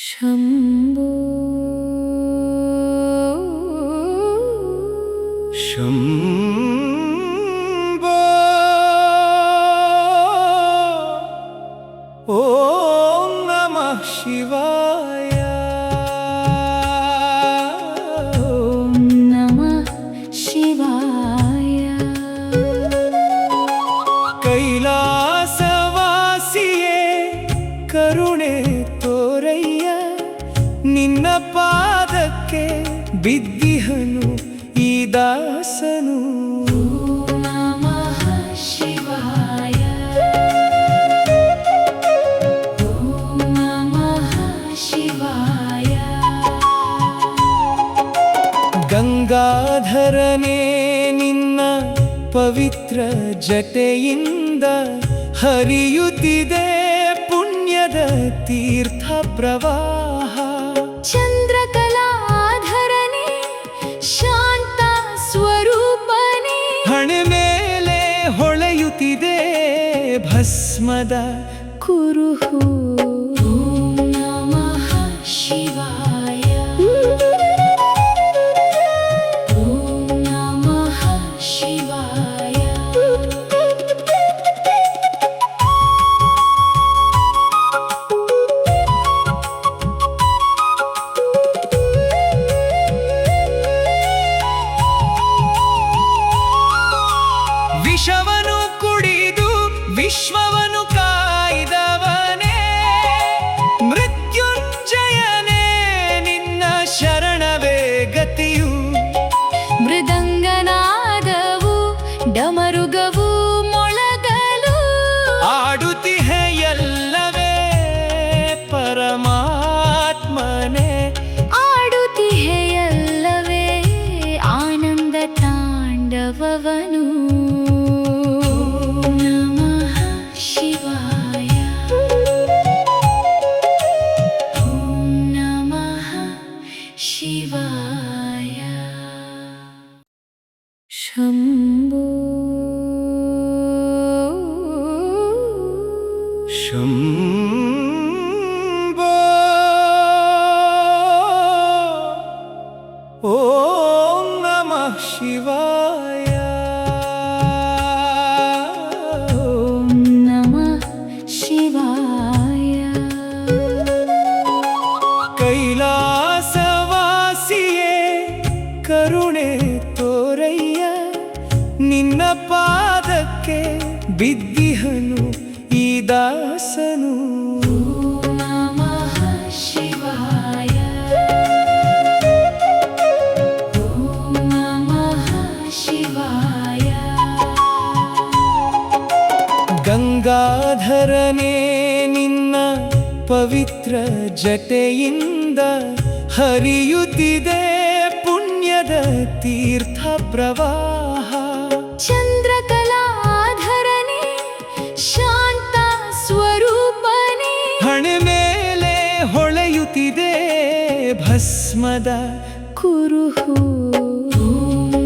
शम्भो शम्भो ॐ नमः शिवाय ॐ नमः शिवाय कैलासवासिये करुणे तोरಯ್ಯ ನಿನ್ನ ಪಾದಕ್ಕೆ ಬಿದ್ದಿಹನು ಈ ದಾಸನು ॐ नमः शिवाय ॐ नमः शिवाय ಗಂಗಾಧರನೇ ನಿನ್ನ ಪವಿತ್ರ ಜಟೆಯಿಂದ ಹರಿಯುತ್ತಿದೆ ಪುಣ್ಯದ ತೀರ್ಥ ಪ್ರವಾಹ ಚಂದ್ರಕಲಾಧರನೇ ಶಾಂತ ಸ್ವರೂಪನೇ ಹಣೆ ಮೇಲೆ ಹೊಳೆಯುತ್ತಿದೆ ಭಸ್ಮದ ಕುರುಹು ॐ नमः शिवाय ॐ नमः शिवाय ವಿಷವನು ಕುಡಿದು ವಿಶ್ವವನು ಕಾಯ್ದವನೇ ಮೃತ್ಯುಂಜಯನೇ ನಿನ್ನ ಶರಣವೇ ಗತಿಯು ಮೃದಂಗನಾದವು ಡಮರುಗವು ಮೊಳಗಲು ಆಡುತ್ತಿಹೆ ಎಲ್ಲವೇ ಪರಮಾತ್ಮನೇ ಆಡುತ್ತಿಹೆಯಲ್ಲವೇ ಆನಂದ ತಾಂಡವವನು ॐ नमः शिवाय ॐ नमः शिवाय शम्भो शम्भो ॐ नमः शिवाय ॐ नमः शिवाय ಕೈಲಾಸವಾಸಿಯೇ ಕರುಣೆ ತೋರಯ್ಯ ನಿನ್ನ ಪಾದಕ್ಕೆ ಬಿದ್ದಿಹನು ಈ ದಾಸನು ॐ नमः शिवाय ॐ नमः शिवाय ಗಂಗಾಧರನೇ ನಿನ್ನ ಪವಿತ್ರ ಜಟೆಯಿಂದ ಹರಿಯುತ್ತಿದೆ ಪುಣ್ಯದ ತೀರ್ಥ ಪ್ರವಾಹ ಚಂದ್ರಕಲಾಧರನೇ ಶಾಂತ ಸ್ವರೂಪನೇ ಹಣೆ ಮೇಲೆ ಹೊಳೆಯುತ್ತಿದೆ ಭಸ್ಮದ ಕುರುಹು ॐ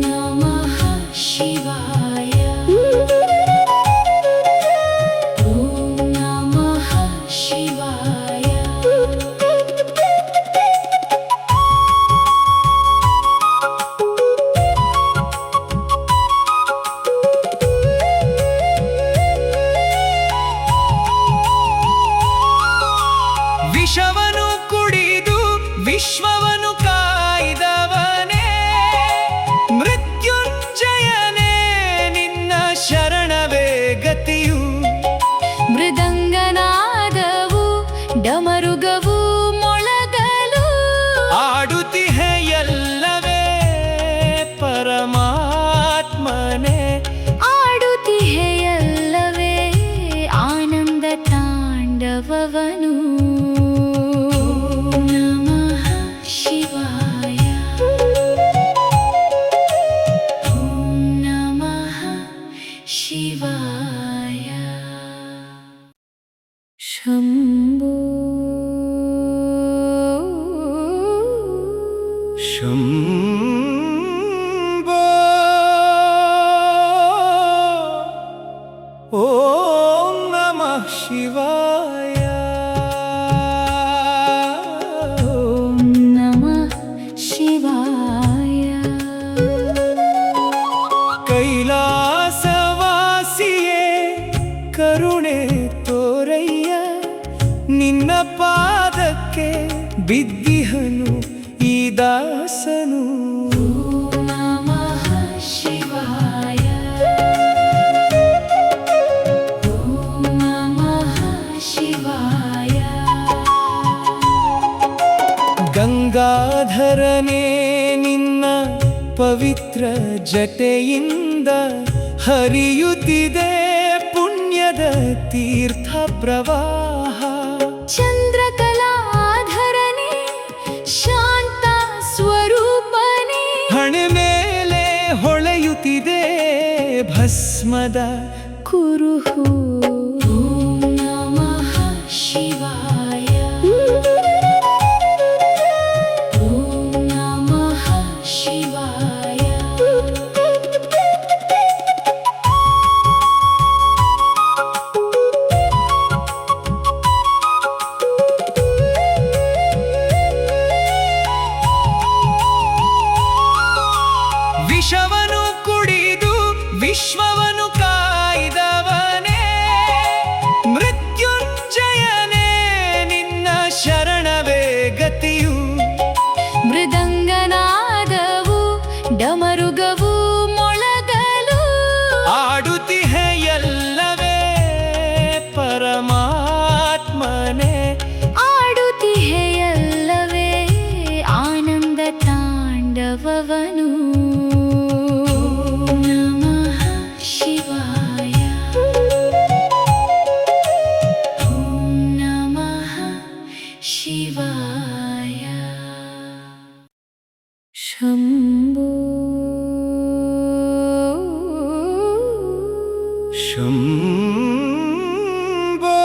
नमः शिवाय ॐ नमः शिवाय ವಿಷವನು ಕುಡಿದು ವಿಶ್ವವನು ಕಾಯ್ದವನೇ ಮೃತ್ಯುಂಜಯನೇ ನಿನ್ನ ಶರಣವೇ ಗತಿಯು ಮೃದಂಗನಾದವು ಡಮರುಗವು ಮೊಳಗಲು ಆಡುತ್ತಿಹೆ ಎಲ್ಲವೇ ಪರಮಾತ್ಮನೇ ಆಡುತ್ತಿಹೆಯಲ್ಲವೇ ಆನಂದ ತಾಂಡವವನು ॐ नमः शिवाय ॐ नमः शिवाय शम्भो शम्भो ॐ नमः शिवाय ಪಾದಕ್ಕೆ ಬಿದ್ದಿಹನು ಈ ದಾಸನು. ನಮಃ ಶಿವಾಯ. ಓಂ ನಮಃ ಶಿವಾಯ. ಗಂಗಾಧರನೇ ನಿನ್ನ ಪವಿತ್ರ ಜಟೆಯಿಂದ ಹರಿಯುತ್ತಿದೆ ಪುಣ್ಯದ ತೀರ್ಥ ಪ್ರವಾಹ. ಚಂದ್ರಕಲಾಧರನೇ ಶಾಂತ ಸ್ವರೂಪನೇ ಹಣೆ ಮೇಲೆ ಹೊಳೆಯುತ್ತಿದೆ ಭಸ್ಮದ ಕುರುಹು. ಓಂ ನಮಃ ಶಿವಾಯ. ಓಂ ನಮಃ ಶಿವಾಯ. ವಿಷವನು ಕುಡಿದು ವಿಶ್ವವನು ಕಾಯ್ದವನೇ, ಮೃತ್ಯುಂಜಯನೇ ನಿನ್ನ ಶರಣವೇ ಗತಿಯು. ಮೃದಂಗನಾದವು ಡಮರುಗವು ಮೊಳಗಲು ಆಡುತ್ತಿಹೆ ಎಲ್ಲವೇ ಪರಮಾತ್ಮನೇ. ಆಡುತ್ತಿಹೆಯಲ್ಲವೇ ಆನಂದ ತಾಂಡವವನು. ಓಂ ನಮಃ ಶಿವಾಯ. ಓಂ ನಮಃ ಶಿವಾಯ. ಶಂಭೋ ಶಂಭೋ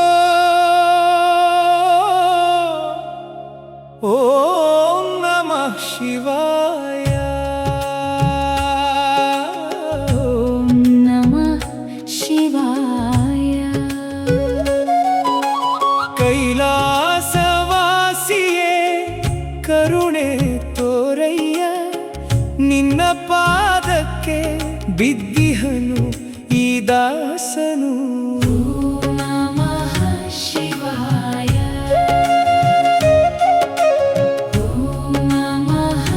ಓಂ ನಮಃ ಶಿವಾಯ. ಓಂ ನಮಃ ಶಿವಾಯ. ಕೈಲಾಸವಾಸಿಯೇ ಕರುಣೆ ತೋರಯ್ಯ, ನಿನ್ನ ಪಾದಕ್ಕೆ ಬಿದ್ದಿಹನು ಈ ದಾಸನು. ಓಂ ನಮಃ ಶಿವಾಯ. ಓಂ ನಮಃ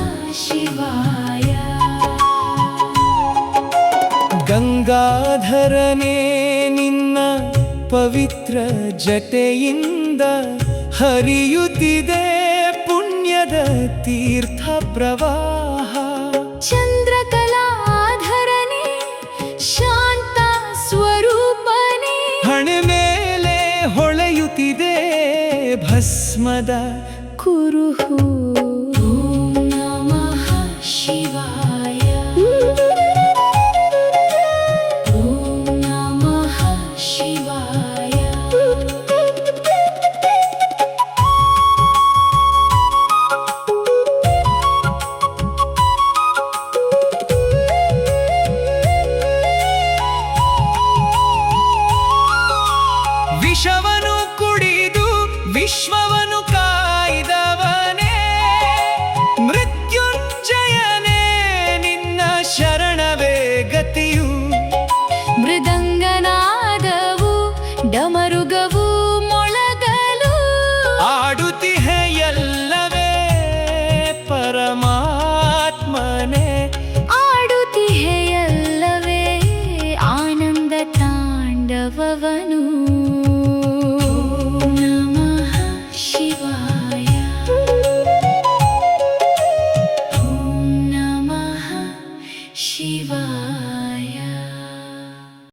ಶಿವಾಯ. ಗಂಗಾಧರನೇ ನಿನ್ನ ಪವಿತ್ರ ಜಟೆಯಿಂದ ಹರಿಯುತ್ತಿದೆ ಪುಣ್ಯದ ತೀರ್ಥ ಪ್ರವಾಹ. ಚಂದ್ರಕಲಾಧರನೇ ಶಾಂತ ಸ್ವರೂಪನೇ ಹಣೆ ಮೇಲೆ ಹೊಳೆಯುತ್ತಿದೆ ಭಸ್ಮದ ಕುರುಹು. ಓಂ ನಮಃ ಶಿವಾಯ.